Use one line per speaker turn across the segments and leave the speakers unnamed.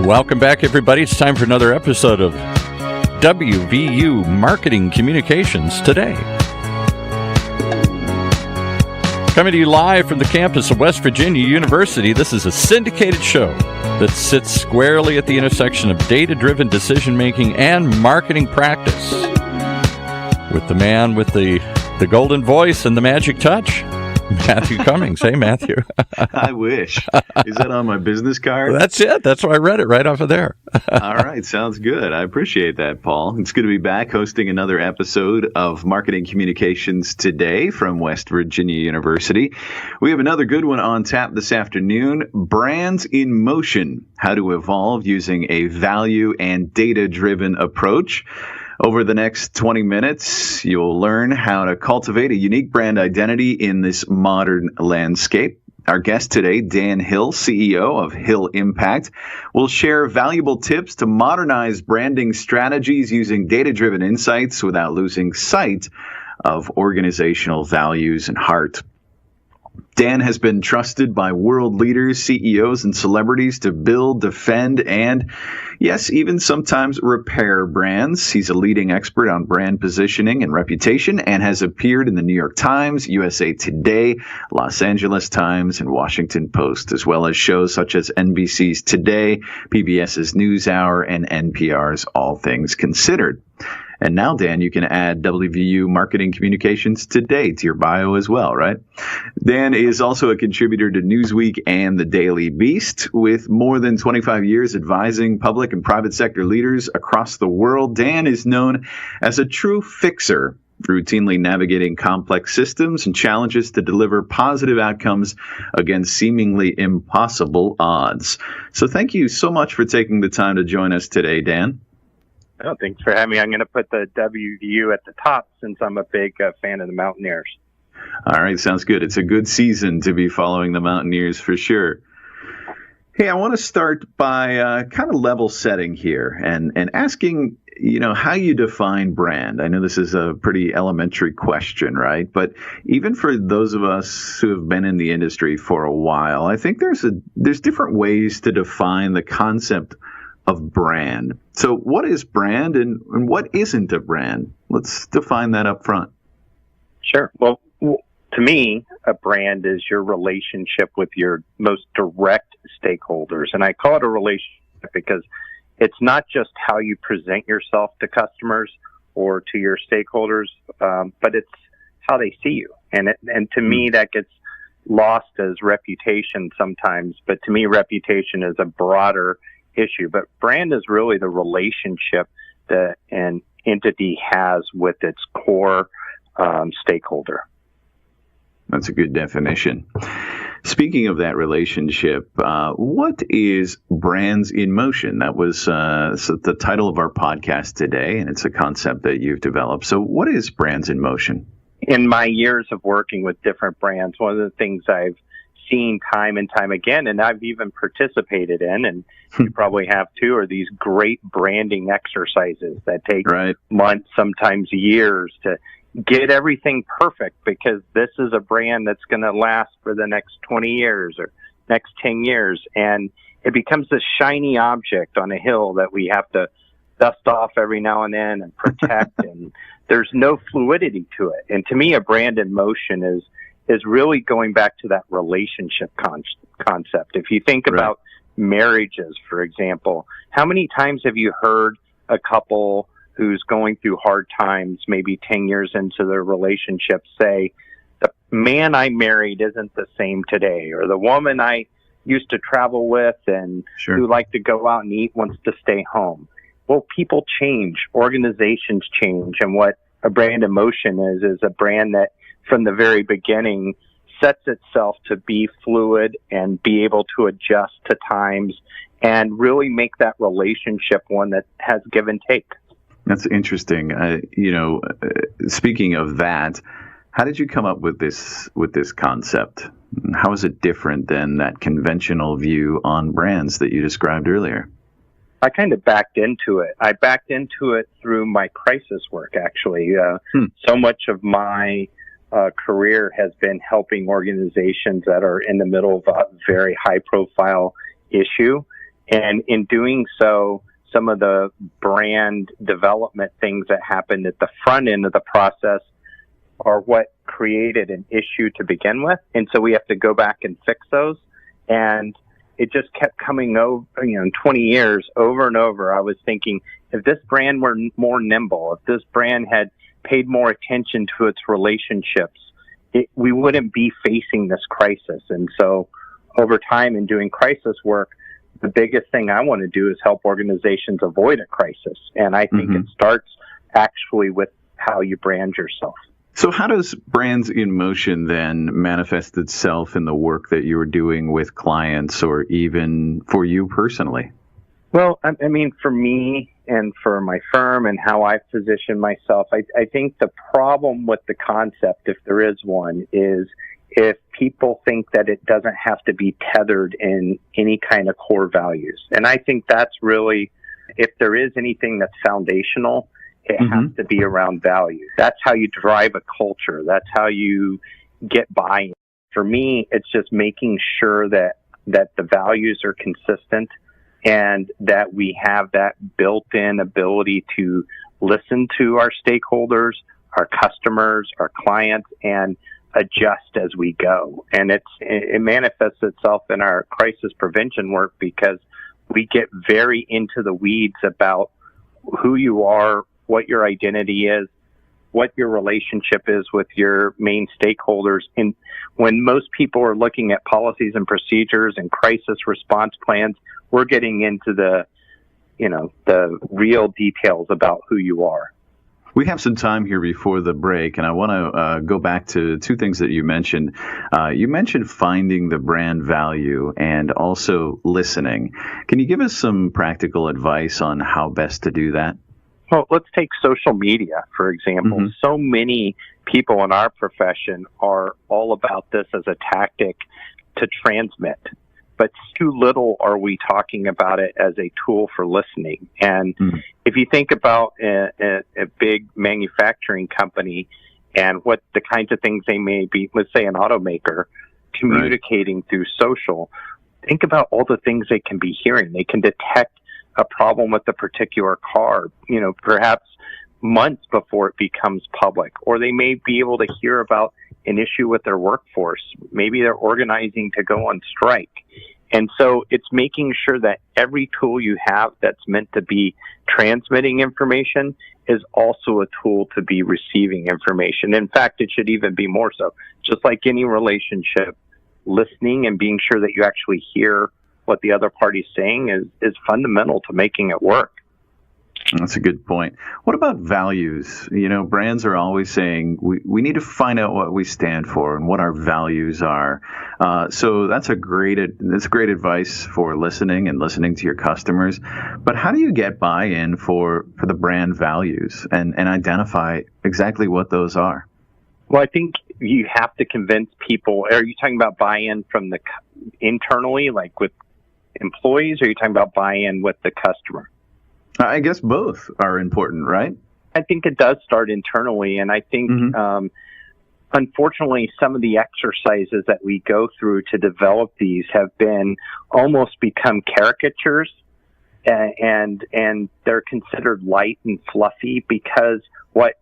Welcome back, everybody. It's time for another episode of WVU Marketing Communications Today. Coming to you live from the campus of West Virginia University, this is a syndicated show that sits squarely at the intersection of data-driven decision-making and marketing practice. With the man with the golden voice and the magic touch, Matthew Cummings. Hey, Matthew.
I wish. Is that on my business card?
That's it. That's why I read it right off of there.
All right. Sounds good. I appreciate that, Paul. It's good to be back hosting another episode of Marketing Communications Today from West Virginia University. We have another good one on tap this afternoon. Brands in Motion, how to evolve using a value and data-driven approach. Over the next 20 minutes, you'll learn how to cultivate a unique brand identity in this modern landscape. Our guest today, Dan Hill, CEO of Hill Impact, will share valuable tips to modernize branding strategies using data-driven insights without losing sight of organizational values and heart. Dan has been trusted by world leaders, CEOs, and celebrities to build, defend, and, yes, even sometimes repair brands. He's a leading expert on brand positioning and reputation and has appeared in the New York Times, USA Today, Los Angeles Times, and Washington Post, as well as shows such as NBC's Today, PBS's NewsHour, and NPR's All Things Considered. And now, Dan, you can add WVU Marketing Communications Today to your bio as well, right? Dan is also a contributor to Newsweek and the Daily Beast. With more than 25 years advising public and private sector leaders across the world, Dan is known as a true fixer, routinely navigating complex systems and challenges to deliver positive outcomes against seemingly impossible odds. So thank you so much for taking the time to join us today, Dan.
Oh, thanks for having me. I'm going to put the WVU at the top since I'm a big fan of the Mountaineers.
All right, sounds good. It's a good season to be following the Mountaineers for sure. Hey, I want to start by kind of level setting here and asking, how you define brand. I know this is a pretty elementary question, right? But even for those of us who have been in the industry for a while, I think there's different ways to define the concept of brand. So what is brand and what isn't a brand? Let's define that up front.
Sure. Well, to me, a brand is your relationship with your most direct stakeholders. And I call it a relationship because it's not just how you present yourself to customers or to your stakeholders, but it's how they see you. And to me, that gets lost as reputation sometimes. But to me, reputation is a broader issue, but brand is really the relationship that an entity has with its core stakeholder.
That's a good definition. Speaking of that relationship, what is Brands in Motion? That was the title of our podcast today, and it's a concept that you've developed. So what is Brands in Motion?
In my years of working with different brands, one of the things I've seen time and time again, and I've even participated in, and you probably have too, are these great branding exercises that take months, sometimes years, to get everything perfect because this is a brand that's going to last for the next 20 years or next 10 years. And it becomes this shiny object on a hill that we have to dust off every now and then and protect. And there's no fluidity to it. And to me, a brand in motion is really going back to that relationship concept. If you think about marriages, for example, how many times have you heard a couple who's going through hard times, maybe 10 years into their relationship, say, the man I married isn't the same today, or the woman I used to travel with and who liked to go out and eat wants to stay home. Well, people change, organizations change, and what a brand in motion is a brand that from the very beginning sets itself to be fluid and be able to adjust to times and really make that relationship one that has give and take.
That's interesting. Speaking of that, how did you come up with this concept? How is it different than that conventional view on brands that you described earlier?
I kind of backed into it. I backed into it through my crisis work, actually. So much of my career has been helping organizations that are in the middle of a very high-profile issue. And in doing so, some of the brand development things that happened at the front end of the process are what created an issue to begin with. And so we have to go back and fix those. And it just kept coming over, in 20 years, over and over. I was thinking, if this brand were more nimble, if this brand had paid more attention to its relationships, we wouldn't be facing this crisis. And so over time in doing crisis work, the biggest thing I want to do is help organizations avoid a crisis. And I think it starts actually with how you brand yourself.
So how does Brands in Motion then manifest itself in the work that you're doing with clients or even for you personally?
Well, I mean, for me and for my firm and how I position myself, I think the problem with the concept, if there is one, is if people think that it doesn't have to be tethered in any kind of core values. And I think that's really, if there is anything that's foundational, it has to be around value. That's how you drive a culture. That's how you get buy-in. For me, it's just making sure that the values are consistent and that we have that built-in ability to listen to our stakeholders, our customers, our clients, and adjust as we go. And it manifests itself in our crisis prevention work because we get very into the weeds about who you are, what your identity is, what your relationship is with your main stakeholders. And when most people are looking at policies and procedures and crisis response plans, we're getting into the real details about who you are.
We have some time here before the break, and I want to go back to two things that you mentioned. You mentioned finding the brand value and also listening. Can you give us some practical advice on how best to do that?
Well, let's take social media, for example. So many people in our profession are all about this as a tactic to transmit, but too little are we talking about it as a tool for listening. And if you think about a big manufacturing company and what the kinds of things they may be, let's say an automaker, communicating through social, think about all the things they can be hearing. They can detect a problem with a particular car, perhaps months before it becomes public, or they may be able to hear about an issue with their workforce. Maybe they're organizing to go on strike. And so it's making sure that every tool you have that's meant to be transmitting information is also a tool to be receiving information. In fact, it should even be more so. Just like any relationship, listening and being sure that you actually hear what the other party's saying is fundamental to making it work.
That's a good point. What about values? Brands are always saying we need to find out what we stand for and what our values are. So that's great advice for listening and listening to your customers. But how do you get buy-in for the brand values and identify exactly what those are?
Well, I think you have to convince people. Are you talking about buy-in from the internally, like with employees, or are you talking about buy-in with the customer?
I guess both are important, right?
I think it does start internally, and I think, unfortunately, some of the exercises that we go through to develop these have been almost become caricatures, and they're considered light and fluffy because what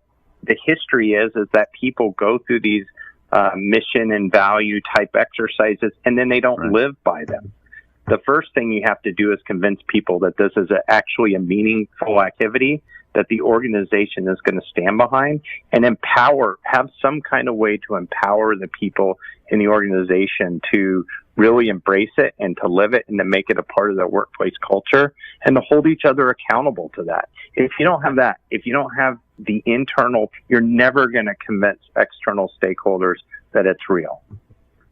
the history is that people go through these mission and value type exercises, and then they don't live by them. The first thing you have to do is convince people that this is actually a meaningful activity that the organization is going to stand behind, and have some kind of way to empower the people in the organization to really embrace it and to live it and to make it a part of their workplace culture and to hold each other accountable to that. If you don't have that, if you don't have the internal, you're never going to convince external stakeholders that it's real.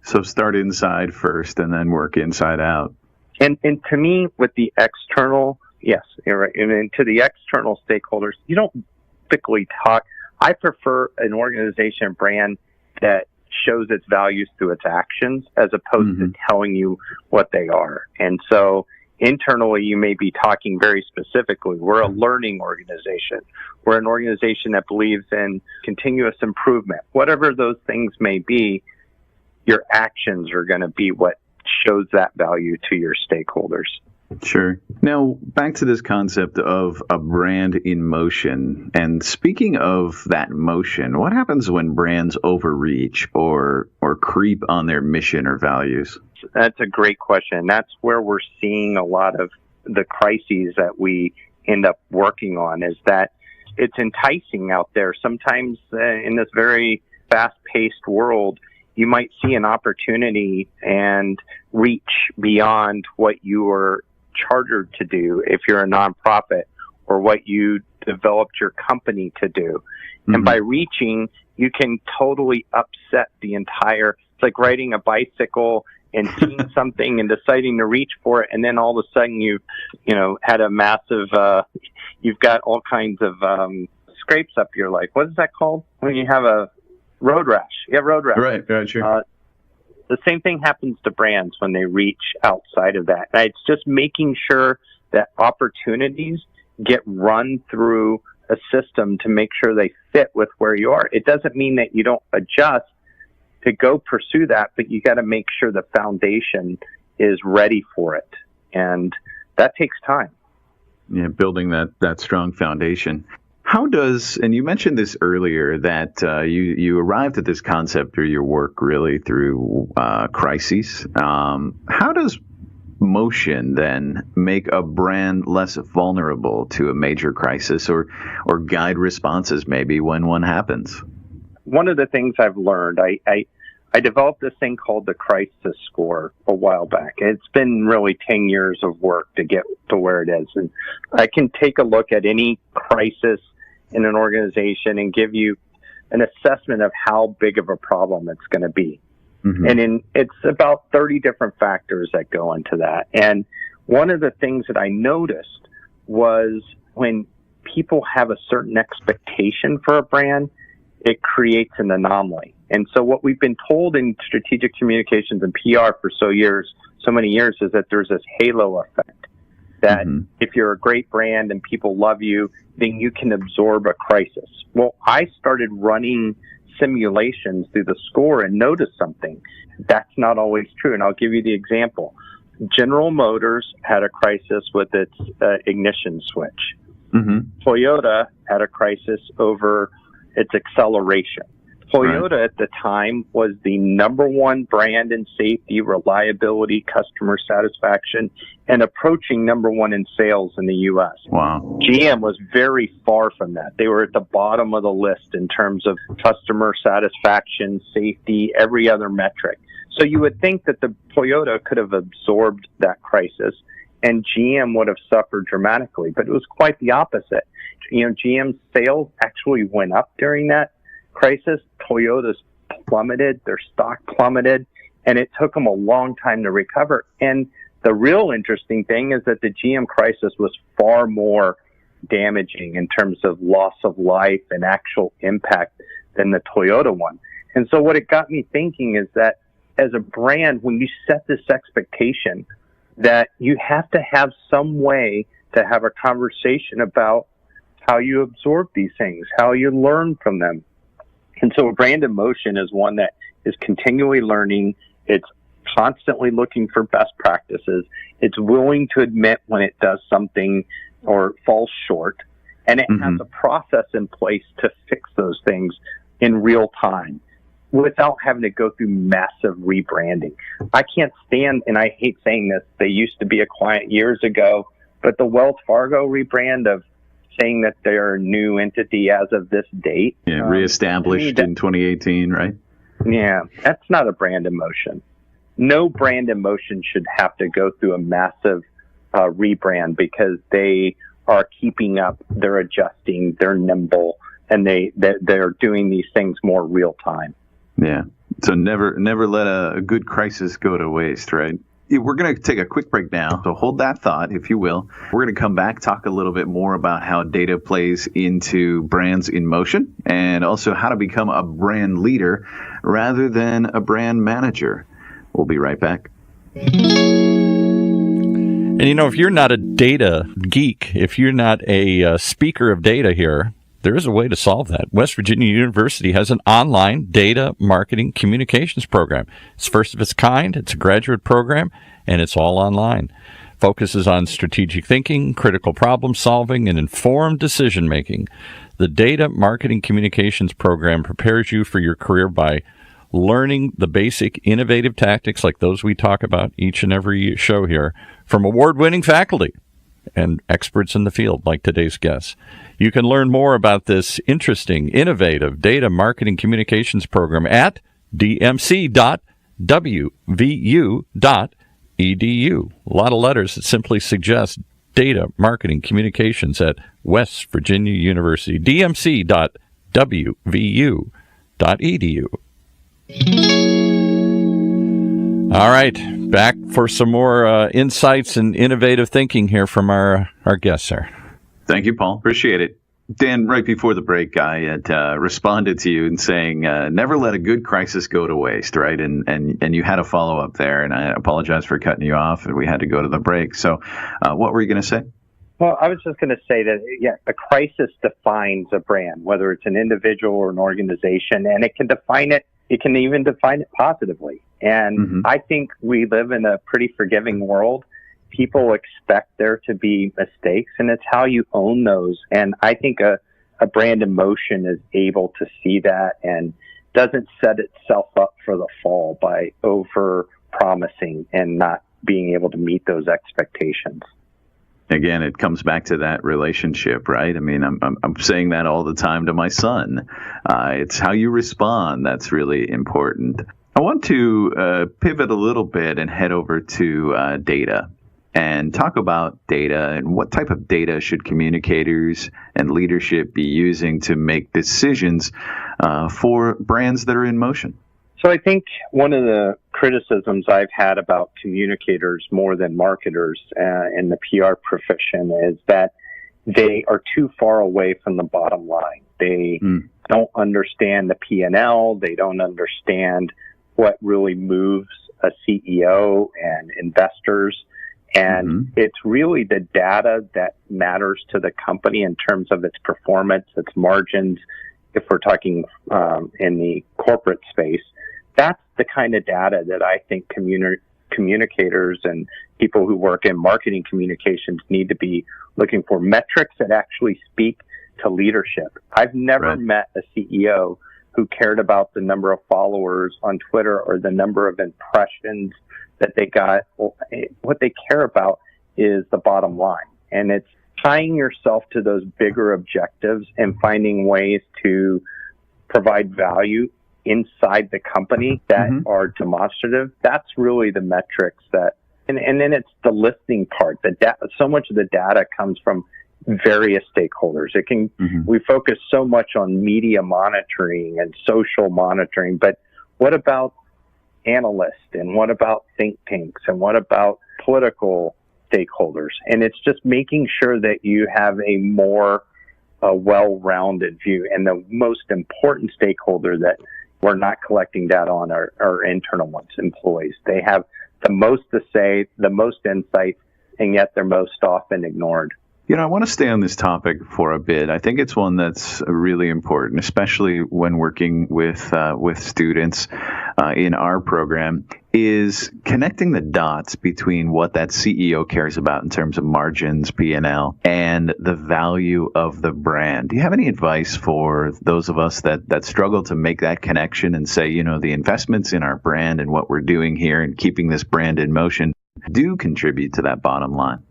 So start inside first and then work inside out.
And to me, with the external, yes, you're right. And to the external stakeholders, you don't typically talk. I prefer an organization brand that shows its values through its actions as opposed to telling you what they are. And so internally, you may be talking very specifically. We're a learning organization. We're an organization that believes in continuous improvement. Whatever those things may be, your actions are going to be what shows that value to your stakeholders.
Sure. Now, back to this concept of a brand in motion. And speaking of that motion, what happens when brands overreach or creep on their mission or values?
That's a great question. That's where we're seeing a lot of the crises that we end up working on, is that it's enticing out there. Sometimes in this very fast-paced world, you might see an opportunity and reach beyond what you are chartered to do if you're a nonprofit, or what you developed your company to do. Mm-hmm. And by reaching, you can totally upset the entire, it's like riding a bicycle and seeing something and deciding to reach for it, and then all of a sudden you had a massive, you've got all kinds of scrapes up your life. What is that called when you have a road rash? Yeah, road rash.
Right, sure.
The same thing happens to brands when they reach outside of that. And it's just making sure that opportunities get run through a system to make sure they fit with where you are. It doesn't mean that you don't adjust to go pursue that, but you got to make sure the foundation is ready for it. And that takes time.
Yeah, building that strong foundation. How does, and you mentioned this earlier, that you arrived at this concept through your work really through crises. How does motion then make a brand less vulnerable to a major crisis or guide responses maybe when one happens?
One of the things I've learned, I developed this thing called the crisis score a while back. It's been really 10 years of work to get to where it is. And I can take a look at any crisis in an organization and give you an assessment of how big of a problem it's going to be. Mm-hmm. And it's about 30 different factors that go into that. And one of the things that I noticed was when people have a certain expectation for a brand, it creates an anomaly. And so what we've been told in strategic communications and PR for so many years is that there's this halo effect, that if you're a great brand and people love you, then you can absorb a crisis. Well, I started running simulations through the score and noticed something. That's not always true. And I'll give you the example. General Motors had a crisis with its ignition switch. Mm-hmm. Toyota had a crisis over its acceleration. Toyota at the time was the number one brand in safety, reliability, customer satisfaction, and approaching number one in sales in the U.S.
Wow.
GM was very far from that. They were at the bottom of the list in terms of customer satisfaction, safety, every other metric. So you would think that the Toyota could have absorbed that crisis and GM would have suffered dramatically, but it was quite the opposite. GM's sales actually went up during that crisis. Toyota's plummeted, their stock plummeted, and it took them a long time to recover. And the real interesting thing is that the GM crisis was far more damaging in terms of loss of life and actual impact than the Toyota one. And so what it got me thinking is that as a brand, when you set this expectation, that you have to have some way to have a conversation about how you absorb these things, how you learn from them. And so a brand in motion is one that is continually learning. It's constantly looking for best practices. It's willing to admit when it does something or falls short. And it has a process in place to fix those things in real time without having to go through massive rebranding. I can't stand, and I hate saying this, they used to be a client years ago, but the Wells Fargo rebrand of saying that they're a new entity as of this date.
Yeah, reestablished in 2018, right?
Yeah, that's not a brand in motion. No brand in motion should have to go through a massive rebrand because they are keeping up, they're adjusting, they're nimble, and they're doing these things more real time.
Yeah. So never let a good crisis go to waste, right? We're going to take a quick break now, so hold that thought, if you will. We're going to come back, talk a little bit more about how data plays into brands in motion and also how to become a brand leader rather than a brand manager. We'll be right back.
And if you're not a data geek, if you're not a speaker of data here, there is a way to solve that. West Virginia University has an online data marketing communications program. It's first of its kind. It's a graduate program, and it's all online. focuses on strategic thinking, critical problem solving, and informed decision making. The Data Marketing Communications program prepares you for your career by learning the basic innovative tactics like those we talk about each and every show here from award-winning faculty and experts in the field like today's guests. You can learn more about this interesting, innovative data marketing communications program at dmc.wvu.edu. A lot of letters that simply suggest data marketing communications at West Virginia University, dmc.wvu.edu. All right, back for some more insights and innovative thinking here from our guests, sir.
Thank you, Paul. Appreciate it. Dan, right before the break, I had responded to you and saying, never let a good crisis go to waste, right? And you had a follow-up there, and I apologize for cutting you off, and we had to go to the break. So what were you going to say?
Well, I was just going to say that, a crisis defines a brand, whether it's an individual or an organization, and it can define it. It can even define it positively. And I think we live in a pretty forgiving world. People expect there to be mistakes, and it's how you own those. And I think a brand in motion is able to see that and doesn't set itself up for the fall by over promising and not being able to meet those expectations.
Again, it comes back to that relationship, right? I mean, I'm saying that all the time to my son. It's how you respond that's really important. I want to pivot a little bit and head over to data and talk about data and what type of data should communicators and leadership be using to make decisions for brands that are in motion.
So I think one of the criticisms I've had about communicators more than marketers in the PR profession is that they are too far away from the bottom line. They don't understand the P&L. They don't understand what really moves a CEO and investors. And it's really the data that matters to the company in terms of its performance, its margins. If we're talking in the corporate space, that's the kind of data that I think communicators and people who work in marketing communications need to be looking for, metrics that actually speak to leadership. I've never met a CEO who cared about the number of followers on Twitter or the number of impressions that they got. What they care about is the bottom line. And it's tying yourself to those bigger objectives and finding ways to provide value inside the company that are demonstrative. That's really the metrics that, and then it's the listening part. So much of the data comes from various stakeholders. It can, we focus so much on media monitoring and social monitoring, but what about analysts and what about think tanks and what about political stakeholders? And it's just making sure that you have a more well-rounded view. And the most important stakeholder that we're not collecting data on our internal ones, employees. They have the most to say, the most insight, and yet they're most often ignored.
You know, I want to stay on this topic for a bit. I think it's one that's really important, especially when working with students in our program, is connecting the dots between what that CEO cares about in terms of margins, P&L, and the value of the brand. Do you have any advice for those of us that struggle to make that connection and say, you know, the investments in our brand and what we're doing here and keeping this brand in motion do contribute to that bottom line?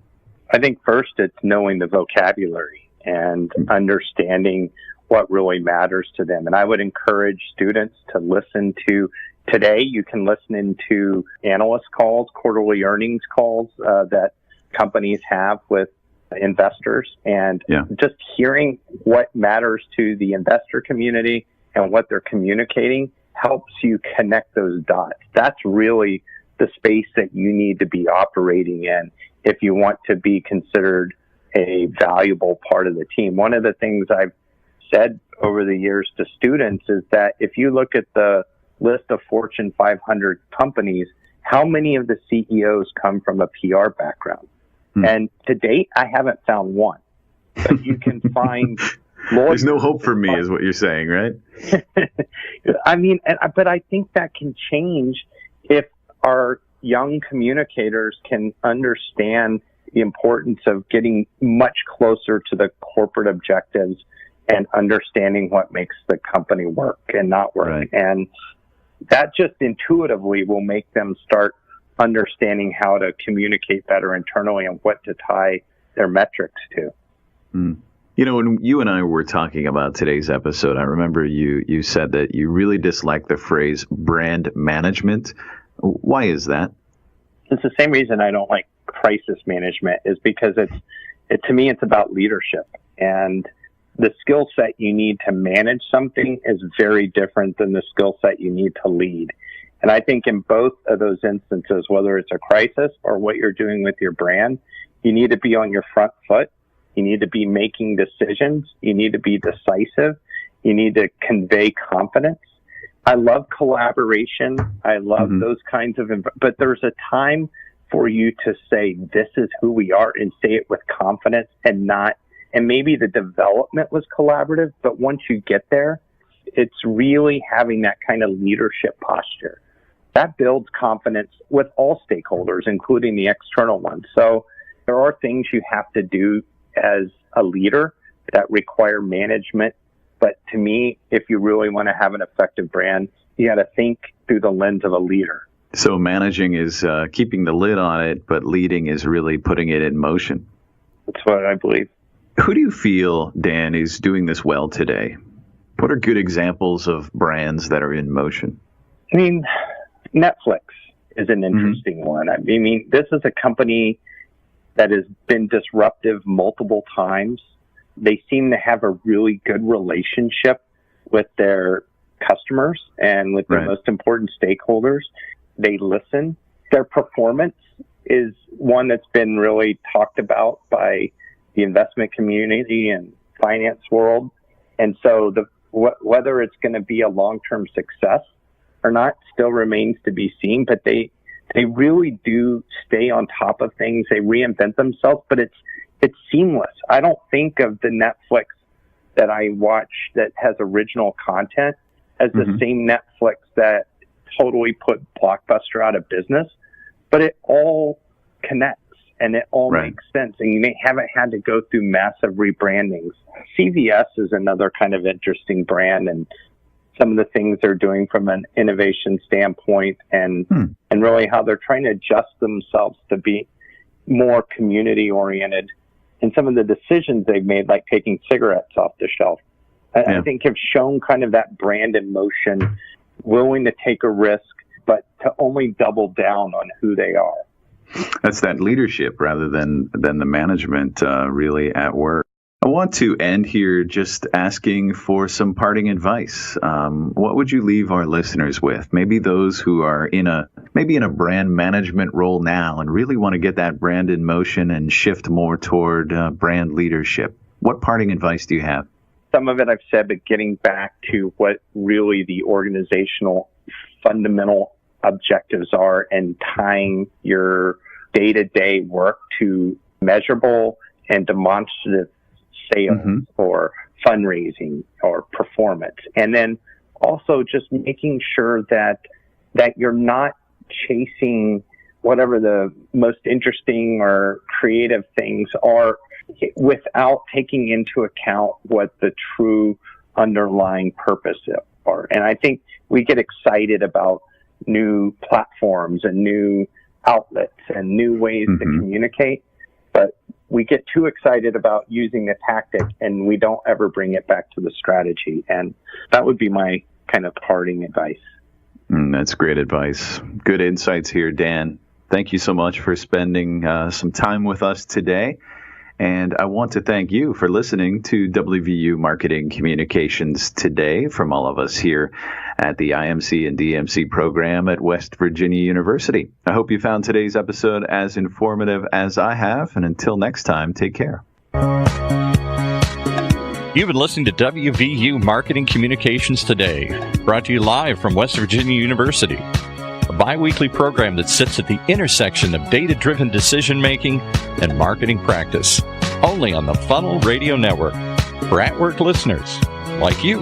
I think first it's knowing the vocabulary and understanding what really matters to them. And I would encourage students to listen to, today you can listen into analyst calls, quarterly earnings calls that companies have with investors, and just hearing what matters to the investor community and what they're communicating helps you connect those dots. That's really the space that you need to be operating in if you want to be considered a valuable part of the team. One of the things I've said over the years to students is that if you look at the list of Fortune 500 companies, how many of the CEOs come from a PR background? And to date, I haven't found one. But you can find
There's no hope for me, is what you're saying, right?
I mean, but I think that can change if our young communicators can understand the importance of getting much closer to the corporate objectives and understanding what makes the company work and not work.
Right.
And that just intuitively will make them start understanding how to communicate better internally and what to tie their metrics to.
You know, when you and I were talking about today's episode, I remember you said that you really dislike the phrase brand management. Why is that?
It's the same reason I don't like crisis management, is because to me, it's about leadership. And the skill set you need to manage something is very different than the skill set you need to lead. And I think in both of those instances, whether it's a crisis or what you're doing with your brand, you need to be on your front foot. You need to be making decisions. You need to be decisive. You need to convey confidence. I love collaboration. I love those kinds of, but there's a time for you to say, this is who we are, and say it with confidence and maybe the development was collaborative, but once you get there, it's really having that kind of leadership posture. That builds confidence with all stakeholders, including the external ones. So there are things you have to do as a leader that require management. But to me, if you really want to have an effective brand, you got to think through the lens of a leader.
So managing is keeping the lid on it, but leading is really putting it in motion.
That's what I believe.
Who do you feel, Dan, is doing this well today? What are good examples of brands that are in motion?
I mean, Netflix is an interesting one. I mean, this is a company that has been disruptive multiple times. They seem to have a really good relationship with their customers and with their most important stakeholders. They listen. Their performance is one that's been really talked about by the investment community and finance world. And so whether it's going to be a long-term success or not still remains to be seen, but they really do stay on top of things. They reinvent themselves, but it's seamless. I don't think of the Netflix that I watch that has original content as the same Netflix that totally put Blockbuster out of business, but it all connects and it all makes sense. And you haven't had to go through massive rebrandings. CVS is another kind of interesting brand, and some of the things they're doing from an innovation standpoint and really how they're trying to adjust themselves to be more community oriented. And some of the decisions they've made, like taking cigarettes off the shelf, I think have shown kind of that brand in motion, willing to take a risk, but to only double down on who they are.
That's that leadership rather than the management really at work. I want to end here just asking for some parting advice. What would you leave our listeners with? Maybe those who are in a brand management role now and really want to get that brand in motion and shift more toward brand leadership. What parting advice do you have?
Some of it I've said, but getting back to what really the organizational fundamental objectives are and tying your day-to-day work to measurable and demonstrative sales or fundraising or performance. And then also just making sure that you're not chasing whatever the most interesting or creative things are without taking into account what the true underlying purpose are. And I think we get excited about new platforms and new outlets and new ways to communicate, but we get too excited about using the tactic and we don't ever bring it back to the strategy. And that would be my kind of parting advice.
That's great advice. Good insights here, Dan. Thank you so much for spending some time with us today. And I want to thank you for listening to WVU Marketing Communications Today from all of us here at the IMC and DMC program at West Virginia University. I hope you found today's episode as informative as I have. And until next time, take care.
You've been listening to WVU Marketing Communications Today, brought to you live from West Virginia University, a bi-weekly program that sits at the intersection of data-driven decision-making and marketing practice, only on the Funnel Radio Network, for at-work listeners like you.